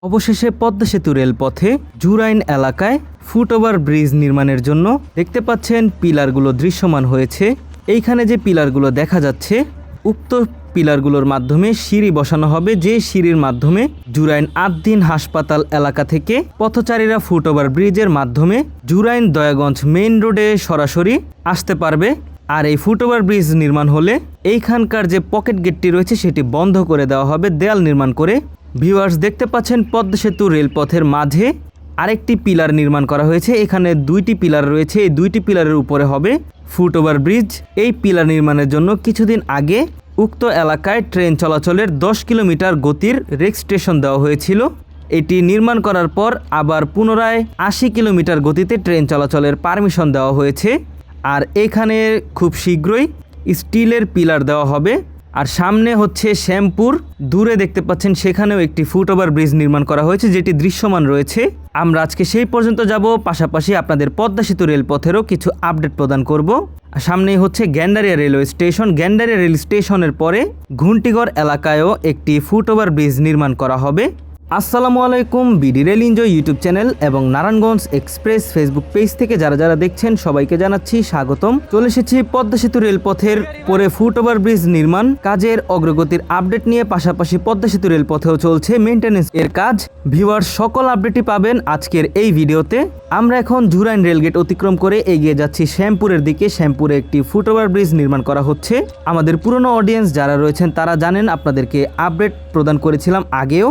অবশেষে পদ্মা সেতু রেলপথে জুরাইন এলাকায় ফুটওভার ব্রিজ নির্মাণের জন্য দেখতে পাচ্ছেন পিলারগুলো দৃশ্যমান হয়েছে। এইখানে যে পিলারগুলো দেখা যাচ্ছে উক্ত পিলারগুলোর মাধ্যমে সিঁড়ি বসানো হবে, যে সিঁড়ির মাধ্যমে জুরাইন আদ্দিন হাসপাতাল এলাকা থেকে পথচারীরা ফুটওভার ব্রিজের মাধ্যমে জুরাইন দয়াগঞ্জ মেইন রোডে সরাসরি আসতে পারবে। আর এই ফুটওভার ব্রিজ নির্মাণ হলে এইখানকার যে পকেট গেটটি রয়েছে সেটি বন্ধ করে দেওয়া হবে দেয়াল নির্মাণ করে। ভিউয়ার্স, দেখতে পাচ্ছেন পদ্মা সেতু রেলপথের মাঝে আরেকটি পিলার নির্মাণ করা হয়েছে। এখানে দুইটি পিলার রয়েছে, এই দুইটি পিলারের উপরে হবে ফুটওভার ব্রিজ। এই পিলার নির্মাণের জন্য কিছুদিন আগে উক্ত এলাকায় ট্রেন চলাচলের 10 কিলোমিটার গতির রেক স্টেশন দেওয়া হয়েছিল। এটি নির্মাণ করার পর আবার পুনরায় 80 কিলোমিটার গতিতে ট্রেন চলাচলের পারমিশন দেওয়া হয়েছে। আর এখানে খুব শীঘ্রই স্টিলের পিলার দেওয়া হবে। আর সামনে হচ্ছে শ্যামপুর, দূরে দেখতে পাচ্ছেন সেখানেও একটি ফুটওভার ব্রিজ নির্মাণ করা হয়েছে যেটি দৃশ্যমান রয়েছে। আমরা আজকে সেই পর্যন্ত যাব, পাশাপাশি আপনাদের পদ্মা সেতু রেলপথেরও কিছু আপডেট প্রদান করব। আর সামনেই হচ্ছে Gendaria railway station. Gendaria rail স্টেশনের পরে ঘুন্টিগড় এলাকায়ও একটি ফুটওভার ব্রিজ নির্মাণ করা হবে। আসসালামু আলাইকুম, BD rail enjoy YouTube channel এবং নারায়ণগঞ্জ এক্সপ্রেস ফেসবুক পেজ থেকে যারা দেখছেন সবাইকে জানাচ্ছি স্বাগতম। চলে এসেছি পদ্মা সেতু রেলপথের পরে ফুটওভার ব্রিজ নির্মাণ কাজের অগ্রগতির আপডেট নিয়ে। পাশাপাশি পদ্মা সেতু রেলপথেও চলছে মেইনটেনেন্স এর কাজ। ভিউয়ার্স, সকল আপডেটই পাবেন আজকের এই ভিডিওতে। আমরা এখন জুরাইন রেলগেট অতিক্রম করে এগিয়ে যাচ্ছি শ্যামপুরের দিকে। শ্যামপুরে একটি ফুটওভার ব্রিজ নির্মাণ করা হচ্ছে। আমাদের পুরনো অডিয়েন্স যারা রয়েছেন তারা জানেন, আপনাদেরকে আপডেট প্রদান করেছিলাম আগেও।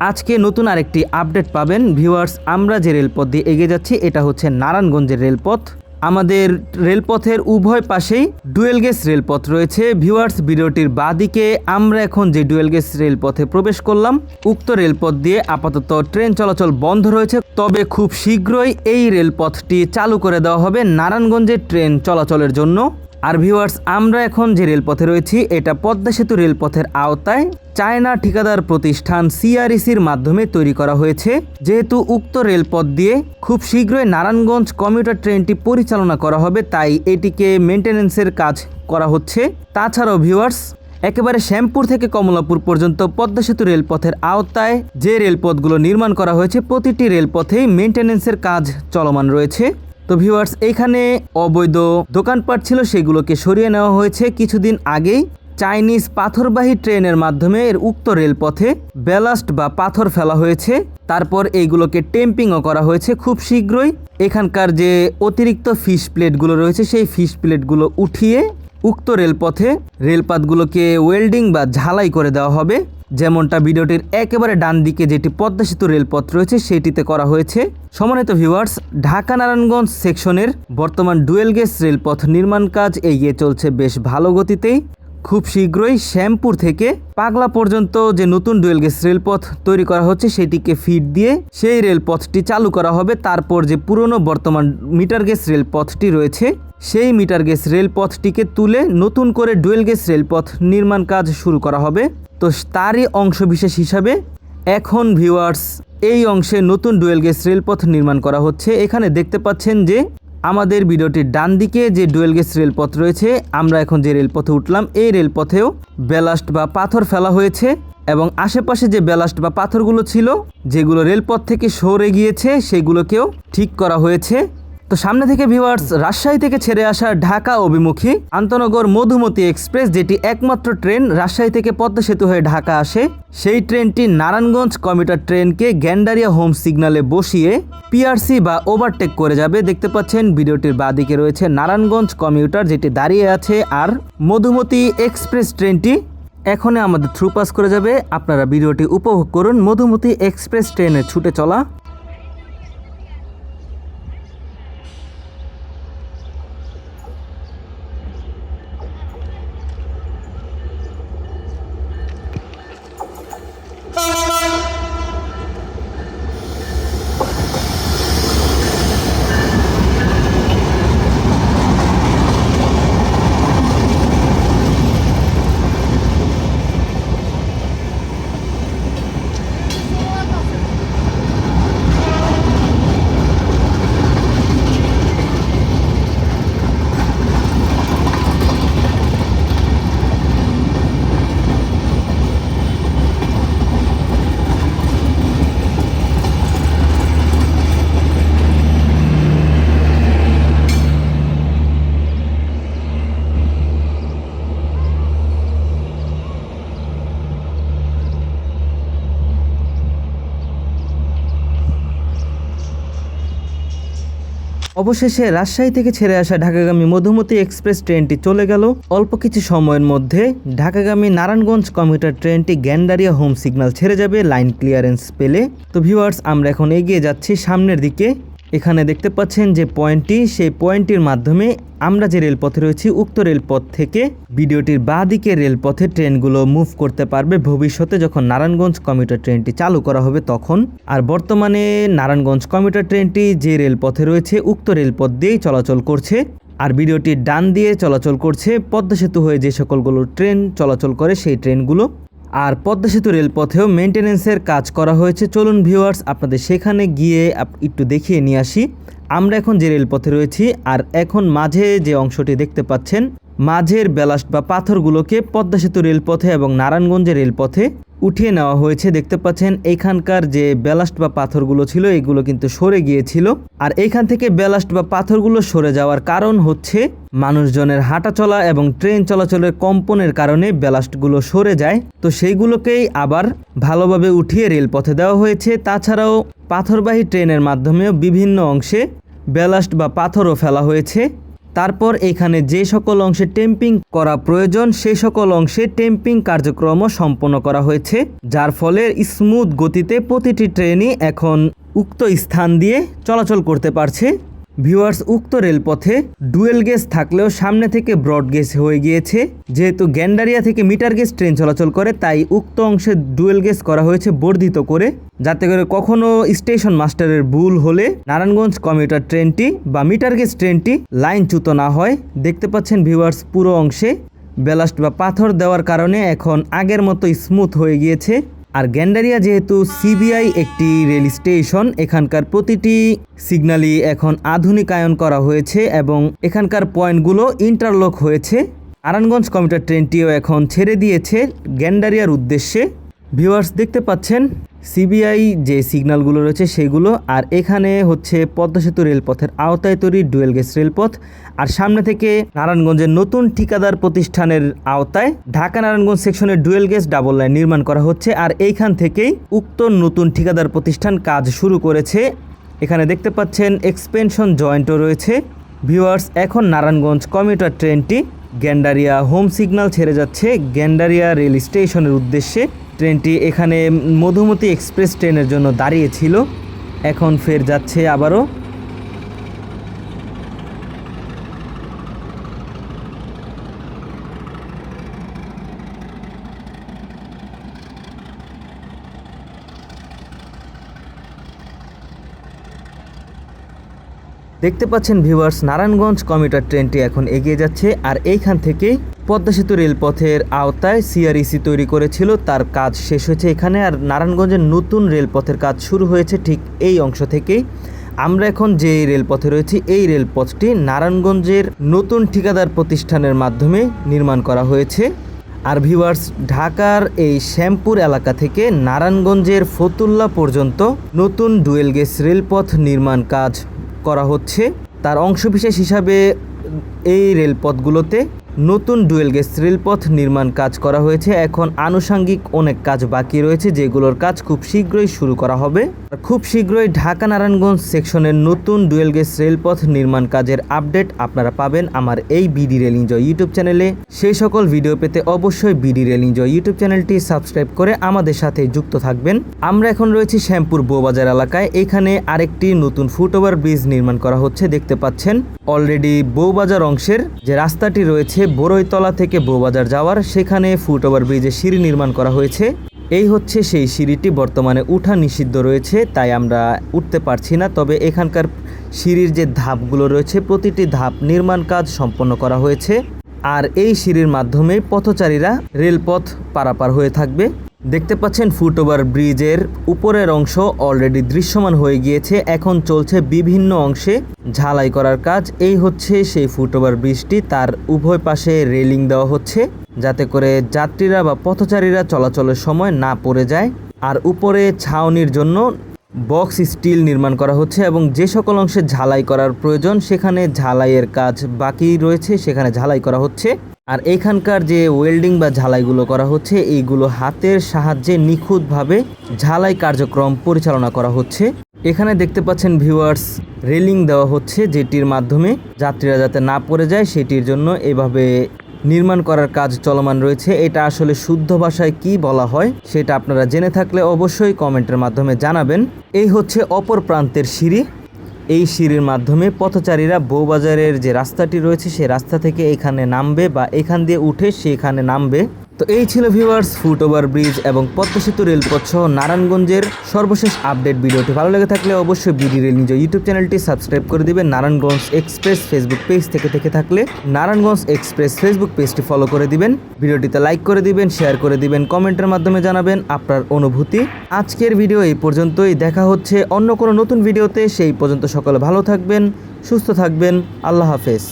আজকে নতুন আরেকটি আপডেট পাবেন। ভিউয়ার্স, আমরা যে রেলপথ দিয়ে এগিয়ে যাচ্ছি এটা হচ্ছে নারায়ণগঞ্জের রেলপথ। আমাদের রেলপথের উভয় পাশেই ডুয়েল গেজ রেলপথ রয়েছে। ভিউয়ার্স, ভিডিওটির বাঁদিকে আমরা এখন যে ডুয়েল গেজ রেলপথে প্রবেশ করলাম, উক্ত রেলপথ দিয়ে আপাতত ট্রেন চলাচল বন্ধ রয়েছে। তবে খুব শীঘ্রই এই রেলপথটি চালু করে দেওয়া হবে নারায়ণগঞ্জের ট্রেন চলাচলের জন্য। আর ভিউয়ার্স, আমরা এখন যে রেলপথে রয়েছি এটা পদ্মা সেতু রেলপথের আওতায় চায়না ঠিকাদার প্রতিষ্ঠান সিআরইসির মাধ্যমে তৈরি করা হয়েছে। যেহেতু উক্ত রেলপথ দিয়ে খুব শীঘ্রই নারায়ণগঞ্জ কমিউটার ট্রেনটি পরিচালনা করা হবে, তাই এটিকে মেইনটেনেন্সের কাজ করা হচ্ছে। তাছাড়াও ভিউয়ার্স, একেবারে শ্যামপুর থেকে কমলাপুর পর্যন্ত পদ্মা সেতু রেলপথের আওতায় যে রেলপথগুলো নির্মাণ করা হয়েছে প্রতিটি রেলপথেই মেইনটেনেন্সের কাজ চলমান রয়েছে। তো ভিউয়ার্স, এখানে অবৈধ দোকানপাট ছিল, সেগুলোকে সরিয়ে নেওয়া হয়েছে। কিছুদিন আগেই চাইনিজ পাথরবাহী ট্রেনের মাধ্যমে এর উক্ত রেলপথে ব্যালাস্ট বা পাথর ফেলা হয়েছে। তারপর এইগুলোকে টেম্পিংও করা হয়েছে। খুব শীঘ্রই এখানকার যে অতিরিক্ত ফিশ প্লেটগুলো রয়েছে সেই ফিশ প্লেটগুলো উঠিয়ে উক্ত রেলপথে রেলপাতগুলোকে ওয়েল্ডিং বা ঝালাই করে দেওয়া হবে। যেমনটা ভিডিওটির একেবারে ডান দিকে যেটি পদ্মা সেতু রেলপথ রয়েছে সেটিতে করা হয়েছে। সম্মানিত ভিউয়ার্স, ঢাকা নারায়ণগঞ্জ সেকশনের বর্তমান ডুয়েল গেজ রেলপথ নির্মাণ কাজ এগিয়ে চলছে বেশ ভালো গতিতেই। খুব শীঘ্রই শ্যামপুর থেকে পাগলা পর্যন্ত যে নতুন ডুয়েল গেজ রেলপথ তৈরি করা হচ্ছে সেটিকে ফিড দিয়ে সেই রেলপথটি চালু করা হবে। তারপর যে পুরনো বর্তমান মিটার গেজ রেলপথটি রয়েছে সেই মিটার গেজ রেলপথটিকে তুলে নতুন করে ডুয়েল গেজ রেলপথ নির্মাণ কাজ শুরু করা হবে। তো তারই অংশবিশেষ হিসাবে এখন ভিউয়ার্স এই অংশে নতুন ডুয়েল গেজ রেলপথ নির্মাণ করা হচ্ছে। এখানে দেখতে পাচ্ছেন যে আমাদের ভিডিওটির ডান দিকে যে ডুয়েল গেজ রেলপথ রয়েছে, আমরা এখন যে রেলপথে উঠলাম এই রেলপথেও ব্যালাস্ট বা পাথর ফেলা হয়েছে এবং আশেপাশে যে ব্যালাস্ট বা পাথরগুলো ছিল যেগুলো রেলপথ থেকে সরে গিয়েছে সেগুলোকেও ঠিক করা হয়েছে। তো সামনে থেকে ভিউয়ার্স, রাজশাহী থেকে ছেড়ে আসা ঢাকা অভিমুখী আন্তনগর মধুমতি এক্সপ্রেস, যেটি একমাত্র ট্রেন রাজশাহী থেকে পদ্মা সেতু হয়ে ঢাকা আসে, সেই ট্রেনটি নারায়ণগঞ্জ কমিউটার ট্রেনকে গ্যান্ডারিয়া হোম সিগন্যালে বসিয়ে পিআরসি বা ওভারটেক করে যাবে। দেখতে পাচ্ছেন ভিডিওটির বাঁদিকে রয়েছে নারায়ণগঞ্জ কমিউটার যেটি দাঁড়িয়ে আছে, আর মধুমতি এক্সপ্রেস ট্রেনটি এখনই আমাদের থ্রু পাস করে যাবে। আপনারা ভিডিওটি উপভোগ করুন। মধুমতি এক্সপ্রেস ট্রেনে ছুটে চলা। অবশেষে রাজশাহী থেকে ছেড়ে আসা ঢাকাগামী মধুমতি এক্সপ্রেস ট্রেনটি চলে গেল। অল্প কিছু সময়ের মধ্যে ঢাকাগামী নারায়ণগঞ্জ কমিউটার ট্রেনটি গ্যান্ডারিয়া হোম সিগন্যাল ছেড়ে যাবে লাইন ক্লিয়ারেন্স পেলে। তো ভিউয়ার্স, আমরা এখন এগিয়ে যাচ্ছি সামনের দিকে। এখানে দেখতে পাচ্ছেন যে পয়েন্টটি, সেই পয়েন্টটির মাধ্যমে আমরা যে রেলপথে রয়েছি উক্ত রেলপথ থেকে ভিডিওটির বাঁ দিকে রেলপথে ট্রেনগুলো মুভ করতে পারবে ভবিষ্যতে যখন নারায়ণগঞ্জ কমিউটার ট্রেনটি চালু করা হবে তখন। আর বর্তমানে নারায়ণগঞ্জ কমিউটার ট্রেনটি যে রেলপথে রয়েছে উক্ত রেলপথ দিয়েই চলাচল করছে। আর ভিডিওটির ডান দিয়ে চলাচল করছে পদ্মা সেতু হয়ে যে সকলগুলো ট্রেন চলাচল করে সেই ট্রেনগুলো। আর পদ্মা সেতু রেলপথেও মেনটেন্যান্সের কাজ করা হয়েছে। চলুন ভিউয়ার্স, আপনাদের সেখানে গিয়ে একটু দেখিয়ে নিয়ে আসি। আমরা এখন যে রেলপথে রয়েছি আর এখন মাঝে যে অংশটি দেখতে পাচ্ছেন, মাঝের ব্যালাস্ট বা পাথরগুলোকে পদ্মা সেতু রেলপথে এবং নারায়ণগঞ্জের রেলপথে উঠিয়ে নেওয়া হয়েছে। দেখতে পাচ্ছেন এইখানকার যে ব্যালাস্ট বা পাথরগুলো ছিল এগুলো কিন্তু সরে গিয়েছিল। আর এইখান থেকে ব্যালাস্ট বা পাথরগুলো সরে যাওয়ার কারণ হচ্ছে মানুষজনের হাঁটা চলা এবং ট্রেন চলাচলের কম্পনের কারণে ব্যালাস্টগুলো সরে যায়। তো সেইগুলোকেই আবার ভালোভাবে উঠিয়ে রেলপথে দেওয়া হয়েছে। তাছাড়াও পাথরবাহী ট্রেনের মাধ্যমেও বিভিন্ন অংশে ব্যালাস্ট বা পাথরও ফেলা হয়েছে। তারপর এখানে যে সকল অংশে টেম্পিং করা প্রয়োজন সেই সকল অংশে টেম্পিং কার্যক্রমও সম্পন্ন করা হয়েছে, যার ফলে স্মুথ গতিতে প্রতিটি ট্রেনই এখন উক্ত স্থান দিয়ে চলাচল করতে পারছে। ভিউয়ার্স, উক্ত রেলপথে ডুয়েল গেজ থাকলেও সামনে থেকে ব্রড গেজ হয়ে গিয়েছে। যেহেতু গ্যান্ডারিয়া থেকে মিটার গেজ ট্রেন চলাচল করে তাই উক্ত অংশে ডুয়েল গেজ করা হয়েছে বর্ধিত করে, যাতে করে কখনো স্টেশন মাস্টারের ভুল হলে নারায়ণগঞ্জ কমিউটার ট্রেনটি বা মিটার গেজ ট্রেনটি লাইনচ্যুত না হয়। দেখতে পাচ্ছেন ভিউয়ার্স, পুরো অংশে ব্যালাস্ট বা পাথর দেওয়ার কারণে এখন আগের মতো স্মুথ হয়ে গিয়েছে। আর গ্যান্ডারিয়া যেহেতু সিবিআই একটি রেল স্টেশন, এখানকার প্রতিটি সিগন্যালই এখন আধুনিকায়ন করা হয়েছে এবং এখানকার পয়েন্টগুলো ইন্টারলক হয়েছে। নারায়ণগঞ্জ কমিউটার ট্রেনটিও এখন ছেড়ে দিয়েছে গ্যান্ডারিয়ার উদ্দেশ্যে। ভিউয়ার্স, দেখতে পাচ্ছেন সিবিআই যে সিগন্যালগুলো রয়েছে সেগুলো। আর এখানে হচ্ছে পদ্মা সেতু রেলপথের আওতায় তৈরি ডুয়েল গেজ রেলপথ। আর সামনে থেকে নারায়ণগঞ্জের নতুন ঠিকাদার প্রতিষ্ঠানের আওতায় ঢাকা নারায়ণগঞ্জ সেকশনের ডুয়েল গেজ ডাবল লাইন নির্মাণ করা হচ্ছে। আর এইখান থেকেই উক্ত নতুন ঠিকাদার প্রতিষ্ঠান কাজ শুরু করেছে। এখানে দেখতে পাচ্ছেন এক্সপেনশন জয়েন্টও রয়েছে। ভিউয়ার্স, এখন নারায়ণগঞ্জ কমিউটার ট্রেনটি গ্যান্ডারিয়া হোম সিগন্যাল ছেড়ে যাচ্ছে গ্যান্ডারিয়া রেল স্টেশনের উদ্দেশ্যে। ট্রেনটি এখানে মধুমতি এক্সপ্রেস ট্রেনের জন্য দাঁড়িয়েছিল, এখন ফের যাচ্ছে আবারও। দেখতে পাচ্ছেন ভিউয়ার্স, নারায়ণগঞ্জ কমিউটার ট্রেনটি এখন এগিয়ে যাচ্ছে। আর এইখান থেকেই পদ্মা সেতু রেলপথের আওতায় সিআরইসি তৈরি করেছিল, তার কাজ শেষ হয়েছে এখানে। আর নারায়ণগঞ্জের নতুন রেলপথের কাজ শুরু হয়েছে ঠিক এই অংশ থেকেই। আমরা এখন যে রেলপথে রয়েছি এই রেলপথটি নারায়ণগঞ্জের নতুন ঠিকাদার প্রতিষ্ঠানের মাধ্যমে নির্মাণ করা হয়েছে। আর ভিউয়ার্স, ঢাকার এই শ্যামপুর এলাকা থেকে নারায়ণগঞ্জের ফতুল্লা পর্যন্ত নতুন ডুয়েল গেজ রেলপথ নির্মাণ কাজ করা হচ্ছে। তার অংশবিশেষ হিসাবে এই রেলপথগুলোতে নতুন ডুয়েল গেজ রেলপথ নির্মাণ কাজ করা হয়েছে। এখন আনুষঙ্গিক অনেক কাজ বাকি রয়েছে যেগুলোর কাজ খুব শীঘ্রই শুরু করা হবে। খুব শীঘ্রই ঢাকা নারায়ণগঞ্জ সেকশনের নতুন ডুয়েল গেজ রেলপথ নির্মাণ কাজের আপডেট আপনারা পাবেন আমার এই বিডি রেল এনজয় ইউটিউব চ্যানেলে। সেই সকল ভিডিও পেতে অবশ্যই বিডি রেল এনজয় ইউটিউব চ্যানেলটি সাবস্ক্রাইব করে আমাদের সাথে যুক্ত থাকবেন। আমরা এখন রয়েছি শ্যামপুর বউবাজার এলাকায়। এখানে আরেকটি নতুন ফুটওভার ব্রিজ নির্মাণ করা হচ্ছে। দেখতে পাচ্ছেন অলরেডি বউবাজার অংশের যে রাস্তাটি রয়েছে বড়ইতলা থেকে বউবাজার যাওয়ার, সেখানে ফুটওভার ব্রিজে সিঁড়ি নির্মাণ করা হয়েছে। এই হচ্ছে সেই সিঁড়িটি, বর্তমানে উঠা নিষিদ্ধ রয়েছে তাই আমরা উঠতে পারছি না। তবে এখানকার সিঁড়ির যে ধাপগুলো রয়েছে প্রতিটি ধাপ নির্মাণ কাজ সম্পন্ন করা হয়েছে। আর এই সিঁড়ির মাধ্যমে পথচারীরা রেলপথ পারাপার হয়ে থাকবে। দেখতে পাচ্ছেন ফুটওভার ব্রিজের উপরের অংশ অলরেডি দৃশ্যমান হয়ে গিয়েছে, এখন চলছে বিভিন্ন অংশে ঝালাই করার কাজ। এই হচ্ছে সেই ফুটওভার ব্রিজটি, তার উভয় পাশে রেলিং দেওয়া হচ্ছে যাতে করে যাত্রীরা বা পথচারীরা চলাচলের সময় না পড়ে যায়। আর উপরে ছাউনির জন্য বক্স স্টিল নির্মাণ করা হচ্ছে এবং যে সকল অংশে ঝালাই করার প্রয়োজন সেখানে ঝালাইয়ের কাজ বাকি রয়েছে, সেখানে ঝালাই করা হচ্ছে। আর এখানকার যে ওয়েল্ডিং বা ঝালাইগুলো করা হচ্ছে এইগুলো হাতের সাহায্যে নিখুঁতভাবে ঝালাই কার্যক্রম পরিচালনা করা হচ্ছে। এখানে দেখতে পাচ্ছেন ভিউয়ার্স, রেলিং দেওয়া হচ্ছে যেটির মাধ্যমে যাত্রীরা যাতে না পড়ে যায় সেটির জন্য এভাবে নির্মাণ করার কাজ চলমান রয়েছে। এটা আসলে শুদ্ধ ভাষায় কি বলা হয় সেটা আপনারা জেনে থাকলে অবশ্যই কমেন্টের মাধ্যমে জানাবেন। এই হচ্ছে অপর প্রান্তের সিঁড়ি। এই সিঁড়ির মাধ্যমে পথচারীরা বউবাজারের যে রাস্তাটি রয়েছে সেই রাস্তা থেকে এখানে নামবে বা এখান দিয়ে উঠে সেখানে নামবে। তো এই ছিল ভিউয়ার্স ফুটওভার ব্রিজ এবং পদ্মা সেতু রেলপথ সহ নারায়ণগঞ্জের সর্বশেষ আপডেট। ভিডিওটি ভালো লেগে থাকলে অবশ্যই বিডি রেল নিজ ইউটিউব চ্যানেলটি সাবস্ক্রাইব করে দিবেন। নারায়ণগঞ্জ এক্সপ্রেস ফেসবুক পেজ থেকে থাকলে নারায়ণগঞ্জ এক্সপ্রেস ফেসবুক পেজটি ফলো করে দিবেন। ভিডিওটিতে লাইক করে দিবেন, শেয়ার করে দিবেন, কমেন্টের মাধ্যমে জানাবেন আপনার অনুভূতি। আজকের ভিডিও এই পর্যন্তই। দেখা হচ্ছে অন্য কোনো নতুন ভিডিওতে। সেই পর্যন্ত সকলে ভালো থাকবেন, সুস্থ থাকবেন। আল্লাহ হাফেজ।